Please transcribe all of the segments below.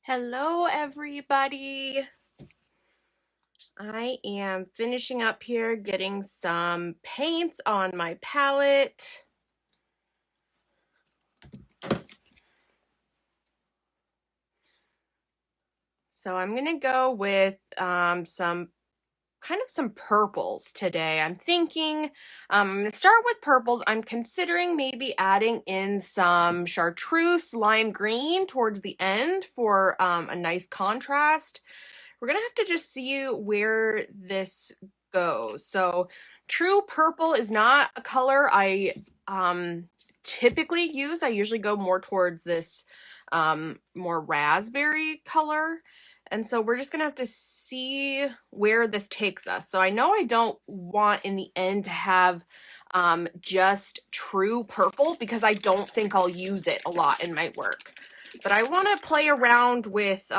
Hello, everybody. I am finishing up here getting some paints on my palette. So I'm going to go with some purples today. I'm thinking I'm going to start with purples. I'm considering maybe adding in some chartreuse lime green towards the end for a nice contrast. We're going to have to just see where this goes. So true purple is not a color I typically use. I usually go more towards this more raspberry color. And so we're just going to have to see where this takes us. So I know I don't want in the end to have just true purple because I don't think I'll use it a lot in my work. But I want to play around with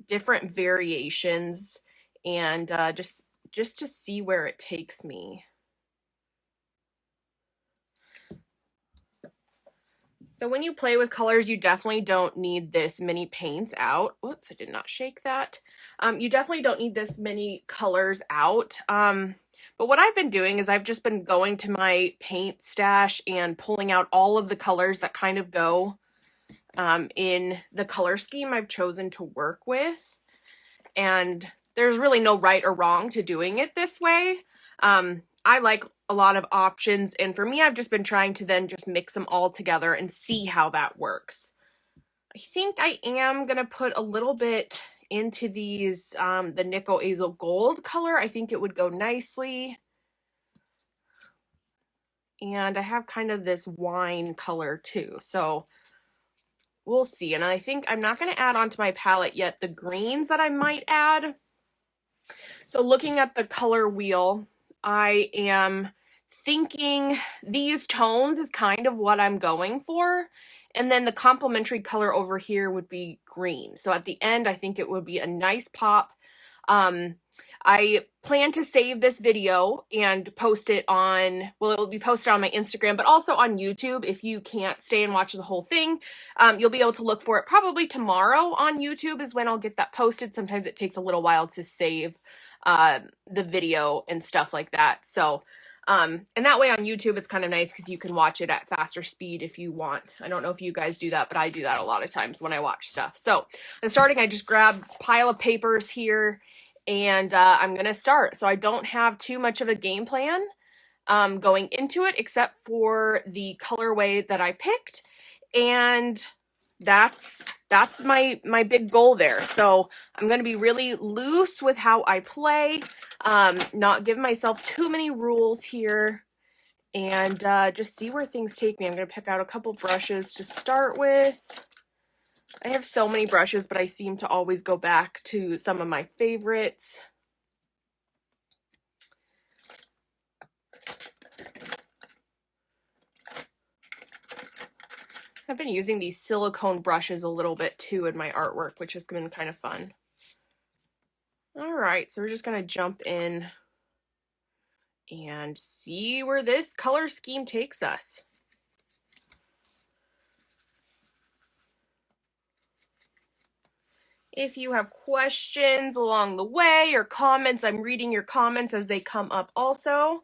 different variations and just to see where it takes me. So when you play with colors, you definitely don't need this many paints out. Whoops, I did not shake that. You definitely don't need this many colors out. But what I've been doing is I've just been going to my paint stash and pulling out all of the colors that kind of go in the color scheme I've chosen to work with. And there's really no right or wrong to doing it this way. I like a lot of options, and for me, I've just been trying to then just mix them all together and see how that works. I think I am gonna put a little bit into these, the Nickel Azel Gold color. I think it would go nicely. And I have kind of this wine color too, so we'll see. And I think I'm not gonna add onto my palette yet the greens that I might add. So looking at the color wheel, I am thinking these tones is kind of what I'm going for. And then the complementary color over here would be green. So at the end, I think it would be a nice pop. I plan to save this video and post it on, well, it will be posted on my Instagram, but also on YouTube. If you can't stay and watch the whole thing, you'll be able to look for it probably tomorrow on YouTube is when I'll get that posted. Sometimes it takes a little while to save the video and stuff like that. So, and that way on YouTube, it's kind of nice because you can watch it at faster speed if you want. I don't know if you guys do that, but I do that a lot of times when I watch stuff. So I'm starting, I just grabbed a pile of papers here and I'm going to start. So I don't have too much of a game plan going into it except for the colorway that I picked. And that's my big goal there. So I'm going to be really loose with how I play, not give myself too many rules here, and just see where things take me. I'm going to pick out a couple brushes to start with. I have so many brushes, but I seem to always go back to some of my favorites. I've been using these silicone brushes a little bit too in my artwork, which has been kind of fun. All right, so we're just going to jump in and see where this color scheme takes us. If you have questions along the way or comments, I'm reading your comments as they come up also.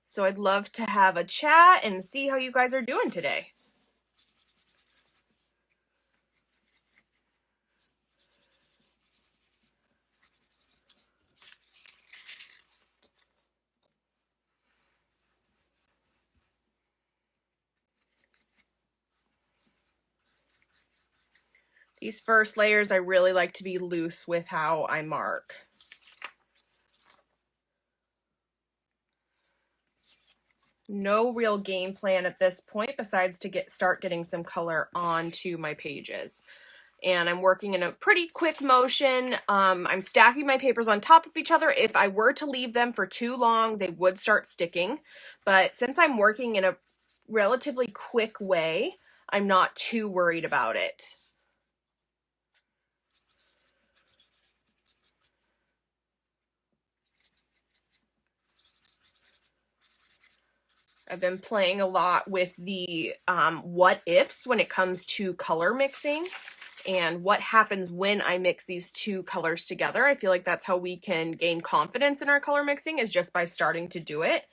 So I'd love to have a chat and see how you guys are doing today. These first layers, I really like to be loose with how I mark. No real game plan at this point besides to start getting some color onto my pages. And I'm working in a pretty quick motion. I'm stacking my papers on top of each other. If I were to leave them for too long, they would start sticking. But since I'm working in a relatively quick way, I'm not too worried about it. I've been playing a lot with the what ifs when it comes to color mixing. and what happens when I mix these two colors together. I feel like that's how we can gain confidence in our color mixing, is just by starting to do it.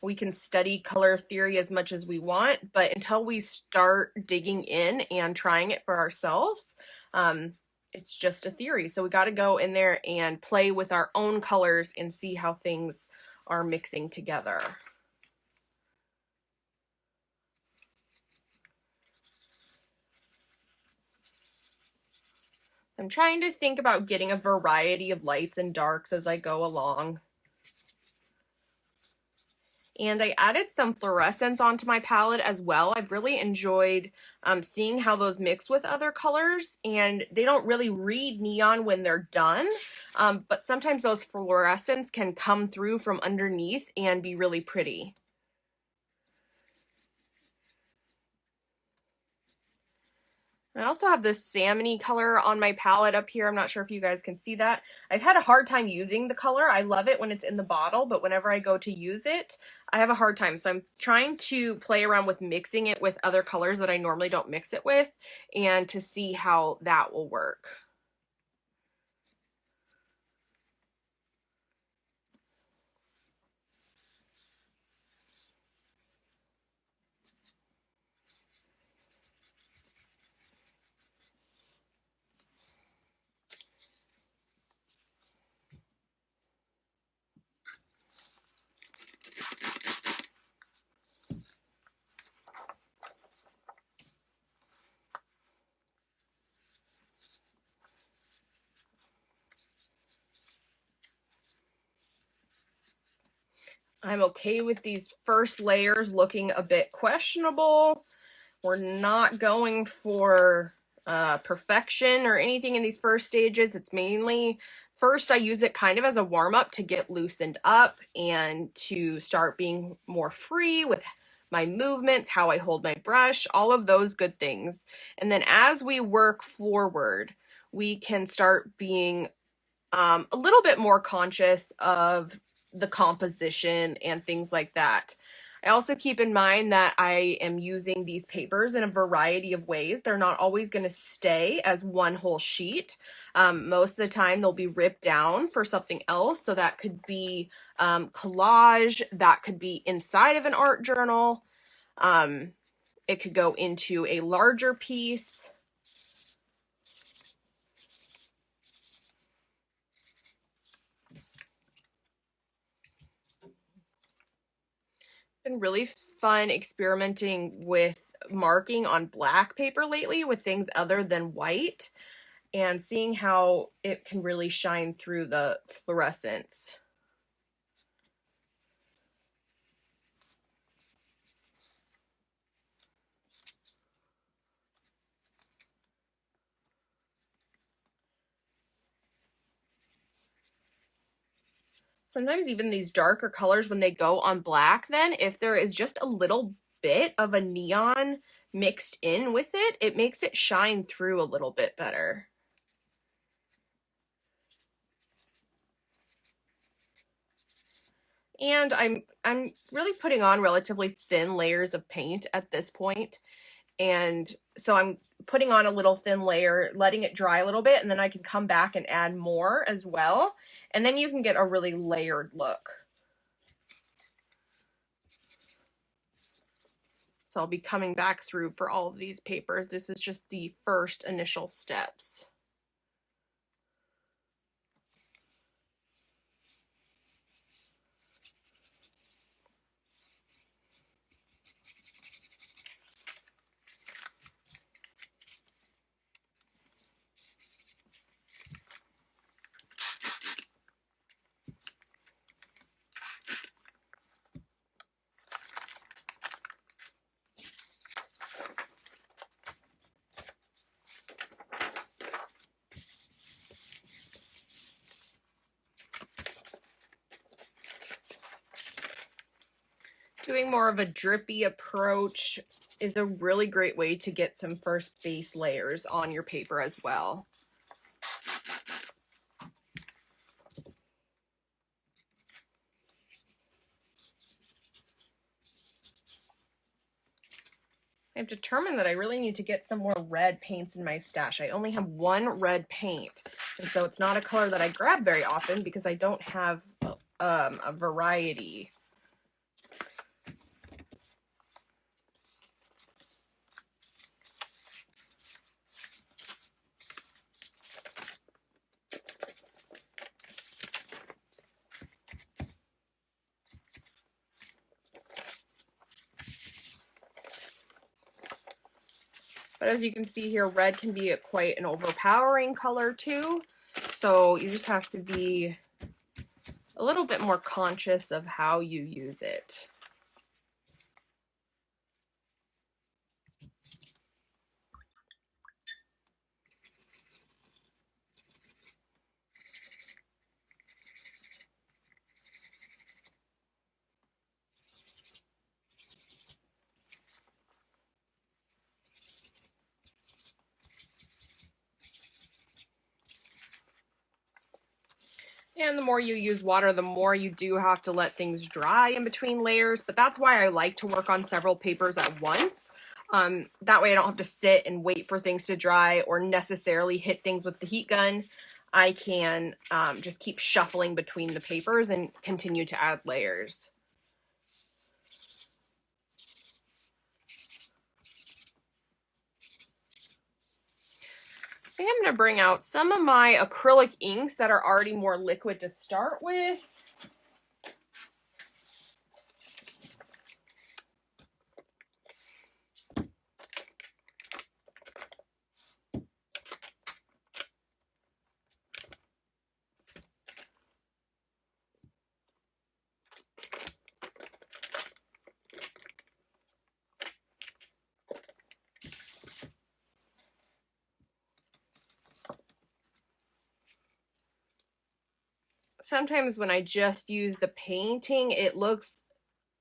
We can study color theory as much as we want, but until we start digging in and trying it for ourselves, it's just a theory. So we got to go in there and play with our own colors and see how things are mixing together. I'm trying to think about getting a variety of lights and darks as I go along. And I added some fluorescents onto my palette as well. I've really enjoyed seeing how those mix with other colors, and they don't really read neon when they're done, but sometimes those fluorescents can come through from underneath and be really pretty. I also have this salmon-y color on my palette up here. I'm not sure if you guys can see that. I've had a hard time using the color. I love it when it's in the bottle, but whenever I go to use it, I have a hard time. So I'm trying to play around with mixing it with other colors that I normally don't mix it with, and to see how that will work. I'm okay with these first layers looking a bit questionable. We're not going for perfection or anything in these first stages. It's mainly, first I use it kind of as a warm-up to get loosened up and to start being more free with my movements, how I hold my brush, all of those good things. And then as we work forward, we can start being a little bit more conscious of the composition and things like that. I also keep in mind that I am using these papers in a variety of ways. They're not always going to stay as one whole sheet. Most of the time they'll be ripped down for something else. So that could be collage, that could be inside of an art journal. It could go into a larger piece. Been really fun experimenting with marking on black paper lately with things other than white, and seeing how it can really shine through the fluorescence. Sometimes even these darker colors, when they go on black, then if there is just a little bit of a neon mixed in with it, it makes it shine through a little bit better. And I'm really putting on relatively thin layers of paint at this point. And so I'm putting on a little thin layer, letting it dry a little bit, and then I can come back and add more as well. And then you can get a really layered look. So I'll be coming back through for all of these papers. This is just the first initial steps. Doing more of a drippy approach is a really great way to get some first base layers on your paper as well. I've determined that I really need to get some more red paints in my stash. I only have one red paint, and so it's not a color that I grab very often because I don't have a variety. But as you can see here, red can be quite an overpowering color too. So you just have to be a little bit more conscious of how you use it. And the more you use water, the more you do have to let things dry in between layers. But that's why I like to work on several papers at once. That way I don't have to sit and wait for things to dry or necessarily hit things with the heat gun. I can just keep shuffling between the papers and continue to add layers. I think I'm going to bring out some of my acrylic inks that are already more liquid to start with. Sometimes when I just use the painting, it looks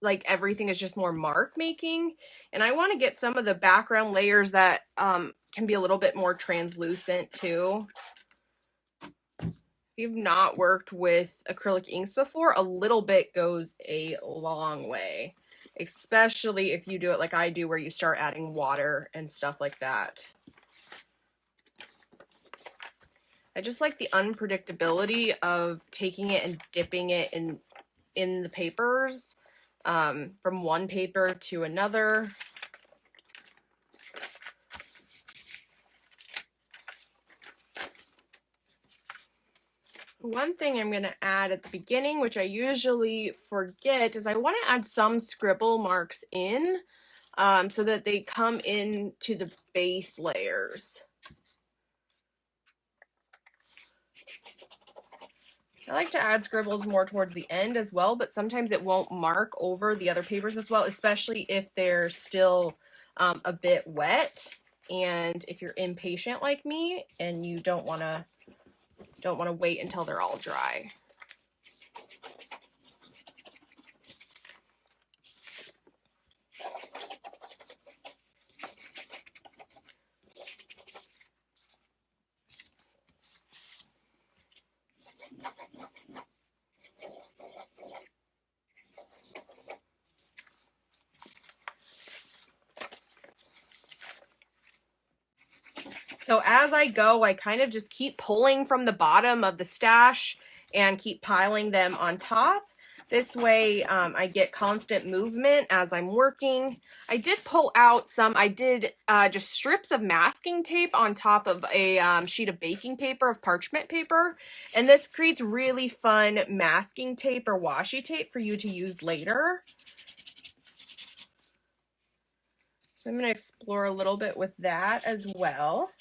like everything is just more mark making, and I want to get some of the background layers that can be a little bit more translucent too. If you've not worked with acrylic inks before, a little bit goes a long way, especially if you do it like I do, where you start adding water and stuff like that. I just like the unpredictability of taking it and dipping it in the papers, from one paper to another. One thing I'm going to add at the beginning, which I usually forget, is I want to add some scribble marks in, so that they come into the base layers. I like to add scribbles more towards the end as well, but sometimes it won't mark over the other papers as well, especially if they're still a bit wet. And if you're impatient like me and you don't want to wait until they're all dry. So as I go, I kind of just keep pulling from the bottom of the stash and keep piling them on top. This way I get constant movement as I'm working. I did pull out some, I did just strips of masking tape on top of a sheet of baking paper, of parchment paper. And this creates really fun masking tape or washi tape for you to use later. So I'm going to explore a little bit with that as well.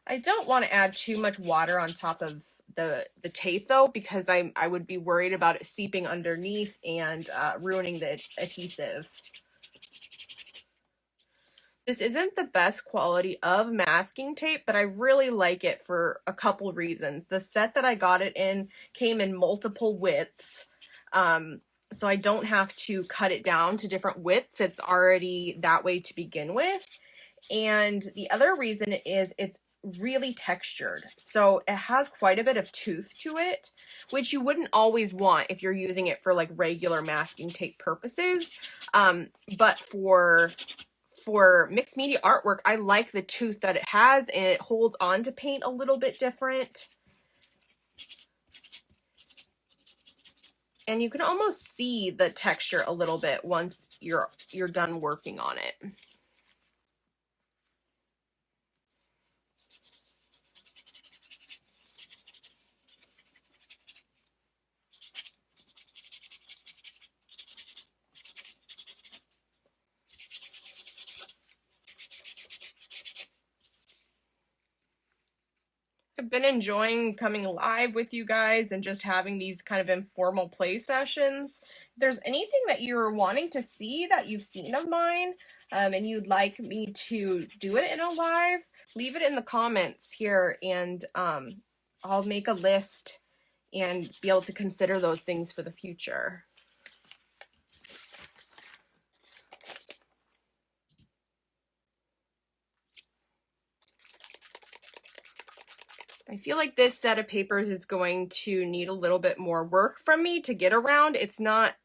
I don't want to add too much water on top of the tape though, because I would be worried about it seeping underneath and ruining the adhesive. This isn't the best quality of masking tape, but I really like it for a couple reasons. The set that I got it in came in multiple widths, so I don't have to cut it down to different widths. It's already that way to begin with. And the other reason is it's really textured, so it has quite a bit of tooth to it, which you wouldn't always want if you're using it for like regular masking tape purposes, but for for mixed media artwork, I like the tooth that it has, and it holds on to paint a little bit different. And you can almost see the texture a little bit once you're done working on it. I've been enjoying coming live with you guys and just having these kind of informal play sessions. If there's anything that you're wanting to see that you've seen of mine, and you'd like me to do it in a live, leave it in the comments here, and I'll make a list and be able to consider those things for the future. I feel like this set of papers is going to need a little bit more work from me to get around. It's not,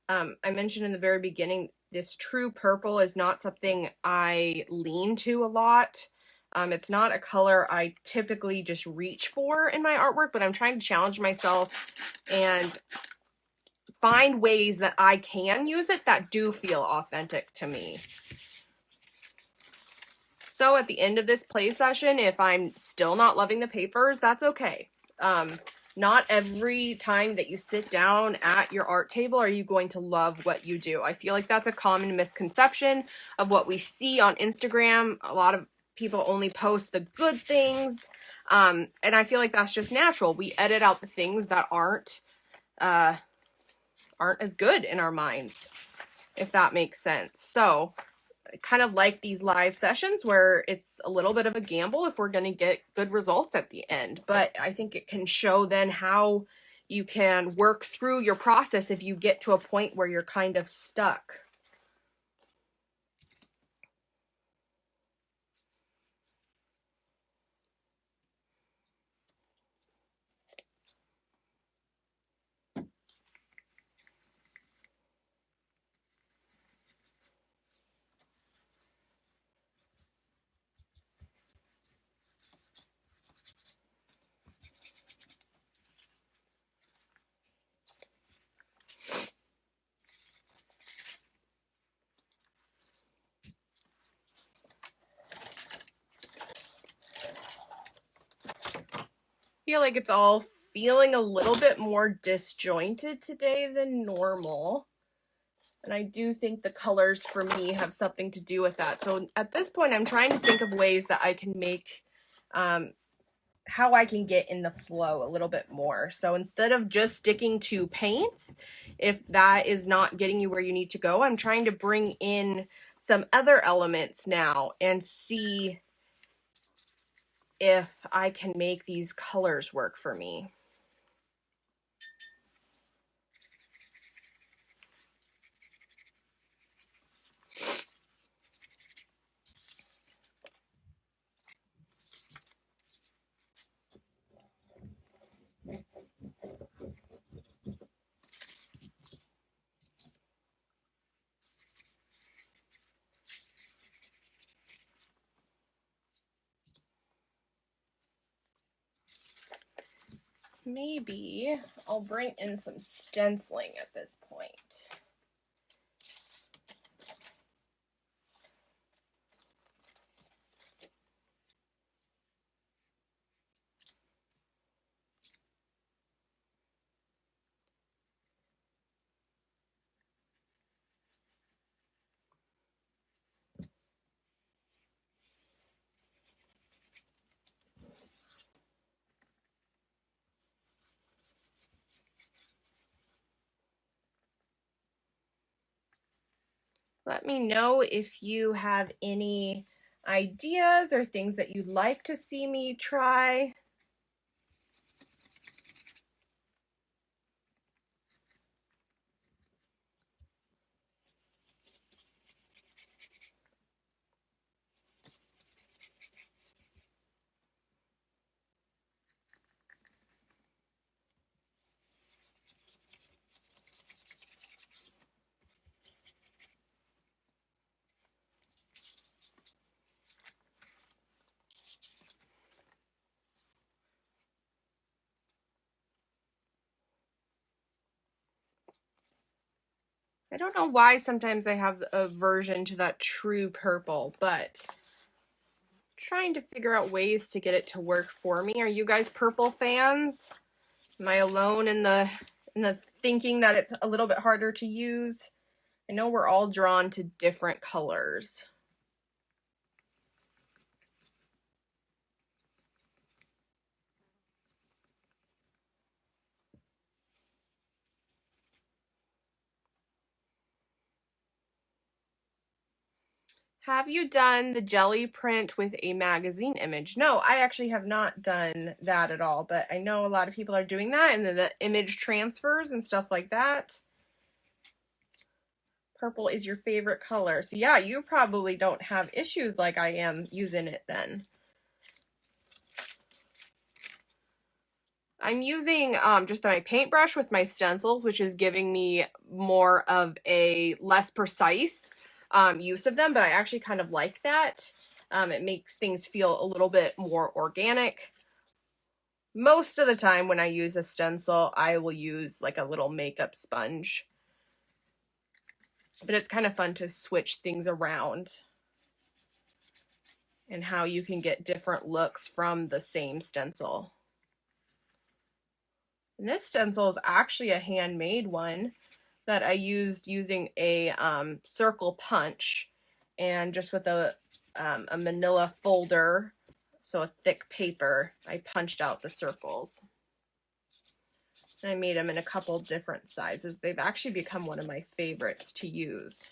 I mentioned in the very beginning, this true purple is not something I lean to a lot. It's not a color I typically just reach for in my artwork, but I'm trying to challenge myself and find ways that I can use it that do feel authentic to me. So at the end of this play session, if I'm still not loving the papers, that's okay. Not every time that you sit down at your art table are you going to love what you do. I feel like that's a common misconception of what we see on Instagram. A lot of people only post the good things, and I feel like that's just natural. We edit out the things that aren't as good in our minds, if that makes sense. So I kind of like these live sessions where it's a little bit of a gamble if we're going to get good results at the end. But I think it can show then how you can work through your process if you get to a point where you're kind of stuck. Feel like it's all feeling a little bit more disjointed today than normal. And I do think the colors for me have something to do with that. So at this point, I'm trying to think of ways that I can make, how I can get in the flow a little bit more. So instead of just sticking to paints, if that is not getting you where you need to go, I'm trying to bring in some other elements now and see if I can make these colors work for me. Maybe I'll bring in some stenciling at this point. Let me know if you have any ideas or things that you'd like to see me try. I don't know why sometimes I have a aversion to that true purple, but trying to figure out ways to get it to work for me. Are you guys purple fans? Am I alone in the thinking that it's a little bit harder to use? I know we're all drawn to different colors. Have you done the jelly print with a magazine image? No, I actually have not done that at all, but I know a lot of people are doing that, and then the image transfers and stuff like that. Purple is your favorite color. So yeah, you probably don't have issues like I am using it then. I'm using just my paintbrush with my stencils, which is giving me more of a less precise use of them, but I actually kind of like that. It makes things feel a little bit more organic. Most of the time when I use a stencil, I will use like a little makeup sponge. But it's kind of fun to switch things around and how you can get different looks from the same stencil. And this stencil is actually a handmade one that I used using a circle punch and just with a manila folder, so a thick paper, I punched out the circles. And I made them in a couple different sizes. They've actually become one of my favorites to use.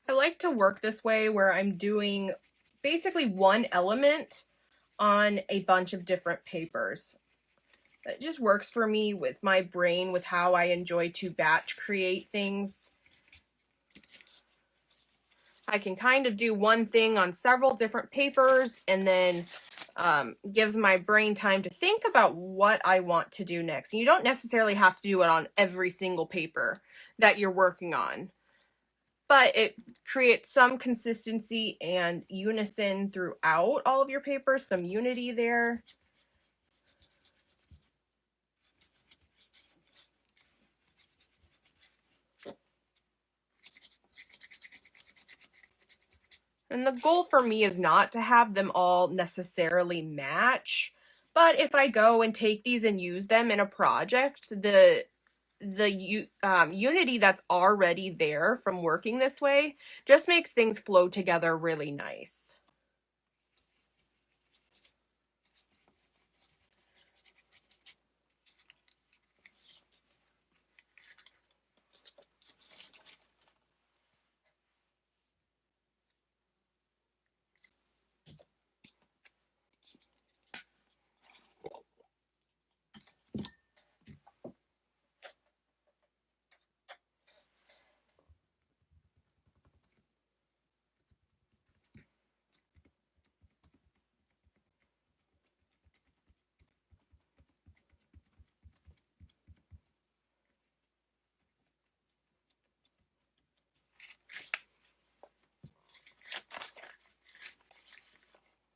I like to work this way where I'm doing basically one element on a bunch of different papers. It just works for me with my brain, with how I enjoy to batch create things. I can kind of do one thing on several different papers and then gives my brain time to think about what I want to do next. And you don't necessarily have to do it on every single paper that you're working on, but it creates some consistency and unison throughout all of your papers, some unity there. And the goal for me is not to have them all necessarily match, but if I go and take these and use them in a project, the unity that's already there from working this way just makes things flow together really nice.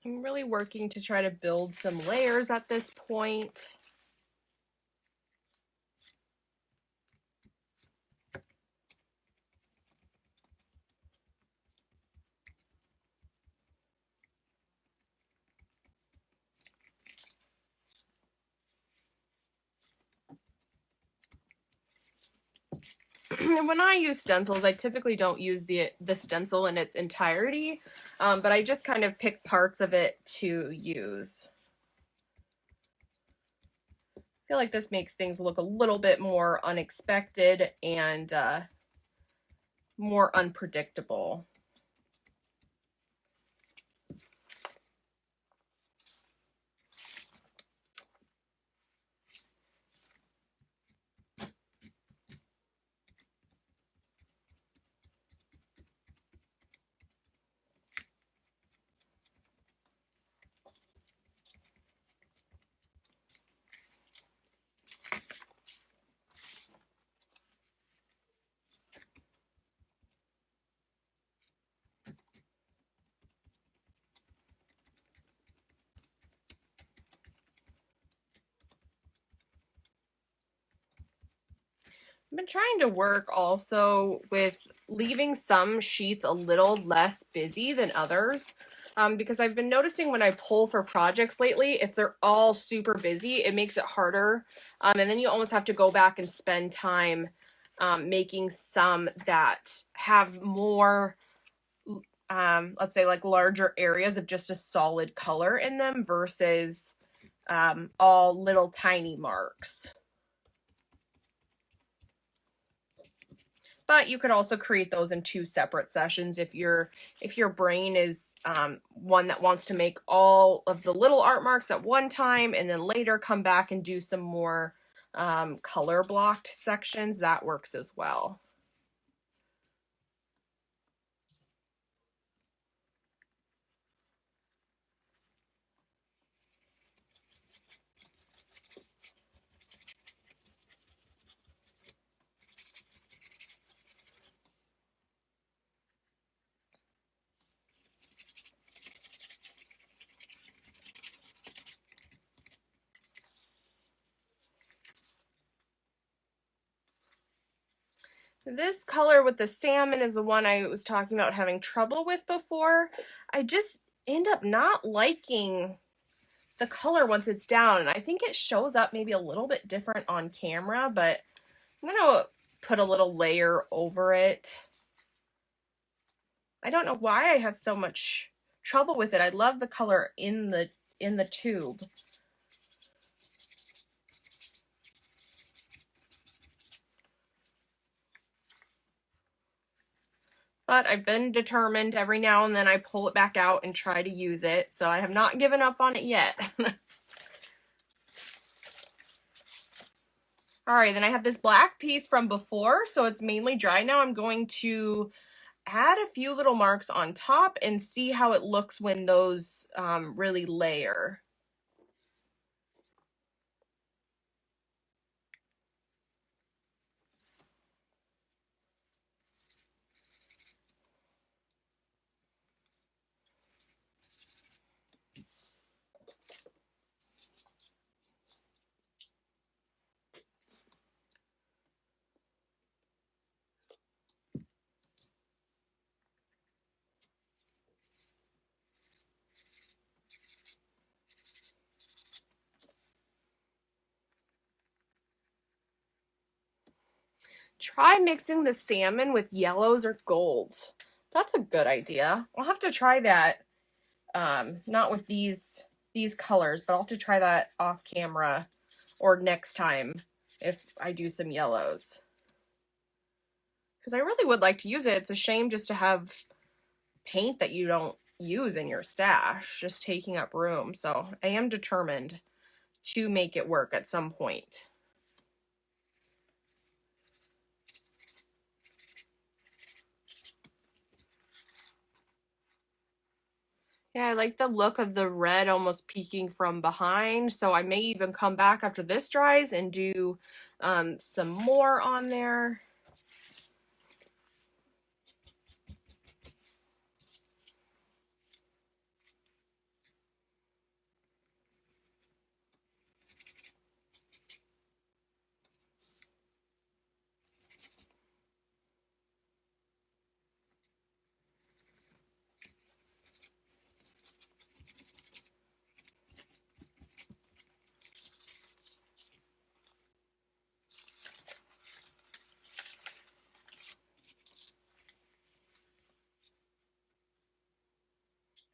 I'm really working to try to build some layers at this point. when I use stencils, I typically don't use the stencil in its entirety, but I just kind of pick parts of it to use. I feel like this makes things look a little bit more unexpected and more unpredictable. I've been trying to work also with leaving some sheets a little less busy than others, because I've been noticing when I pull for projects lately, if they're all super busy, it makes it harder, and then you almost have to go back and spend time making some that have more, let's say like larger areas of just a solid color in them versus all little tiny marks. But you could also create those in 2 separate sessions if your brain is one that wants to make all of the little art marks at one time and then later come back and do some more color blocked sections. That works as well. This color with the salmon is the one I was talking about having trouble with before. I just end up not liking the color once it's down, and I think it shows up maybe a little bit different on camera, but I'm gonna put a little layer over it. I don't know why I have so much trouble with it. I love the color in the tube. But I've been determined. Every now and then I pull it back out and try to use it, so I have not given up on it yet. All right, then I have this black piece from before, so it's mainly dry now. I'm going to add a few little marks on top and see how it looks when those really layer. Try mixing the salmon with yellows or golds. That's a good idea. I'll have to try that. Not with these colors, but I'll have to try that off camera or next time if I do some yellows. Because I really would like to use it. It's a shame just to have paint that you don't use in your stash, just taking up room. So I am determined to make it work at some point. Yeah, I like the look of the red almost peeking from behind, so I may even come back after this dries and do some more on there.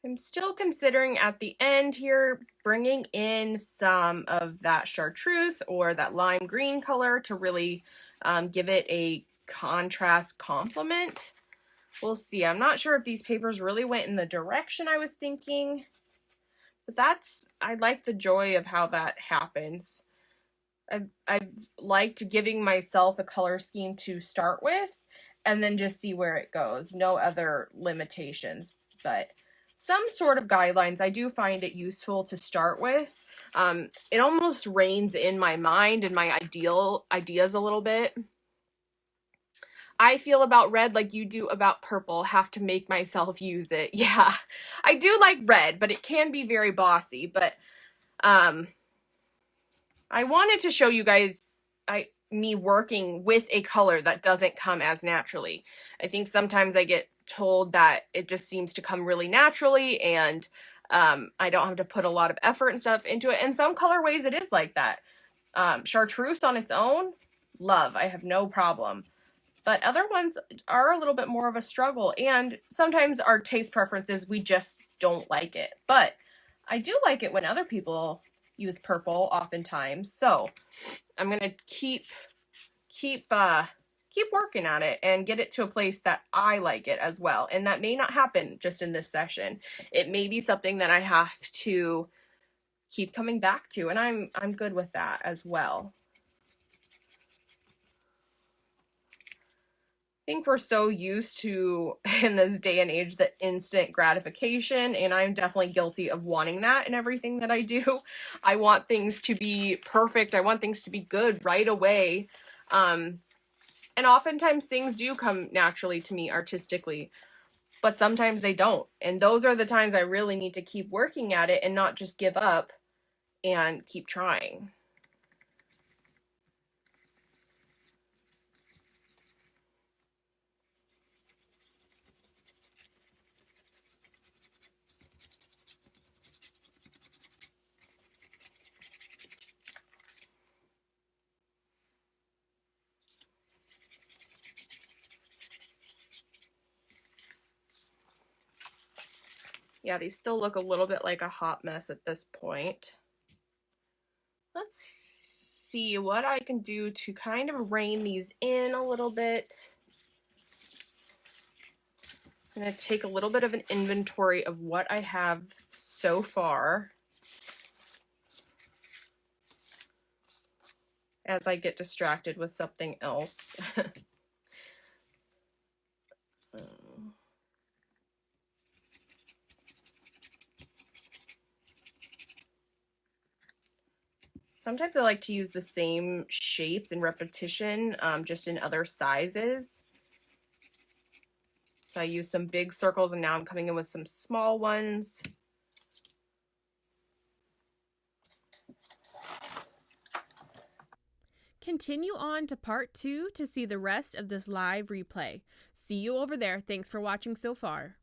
I'm still considering at the end here bringing in some of that chartreuse or that lime green color to really give it a contrast complement. We'll see. I'm not sure if these papers really went in the direction I was thinking, but I like the joy of how that happens. I've liked giving myself a color scheme to start with and then just see where it goes. No other limitations, but some sort of guidelines. I do find it useful to start with. It almost reins in my mind and my ideas a little bit. I feel about red like you do about purple, have to make myself use it. Yeah, I do like red, but it can be very bossy. But I wanted to show you guys me working with a color that doesn't come as naturally. I think sometimes I get told that it just seems to come really naturally and I don't have to put a lot of effort and stuff into it. And some colorways it is like that. Chartreuse on its own, love. I have no problem. But other ones are a little bit more of a struggle. And sometimes our taste preferences, we just don't like it. But I do like it when other people use purple oftentimes. So I'm going to keep working on it and get it to a place that I like it as well. And that may not happen just in this session. It may be something that I have to keep coming back to, and I'm good with that as well. I think we're so used to, in this day and age, the instant gratification, and I'm definitely guilty of wanting that in everything that I do. I want things to be perfect. I want things to be good right away. And oftentimes things do come naturally to me artistically, but sometimes they don't. And those are the times I really need to keep working at it and not just give up and keep trying. Yeah, these still look a little bit like a hot mess at this point. Let's see what I can do to kind of rein these in a little bit. I'm going to take a little bit of an inventory of what I have so far as I get distracted with something else. Sometimes I like to use the same shapes and repetition, just in other sizes. So I use some big circles and now I'm coming in with some small ones. Continue on to part 2 to see the rest of this live replay. See you over there. Thanks for watching so far.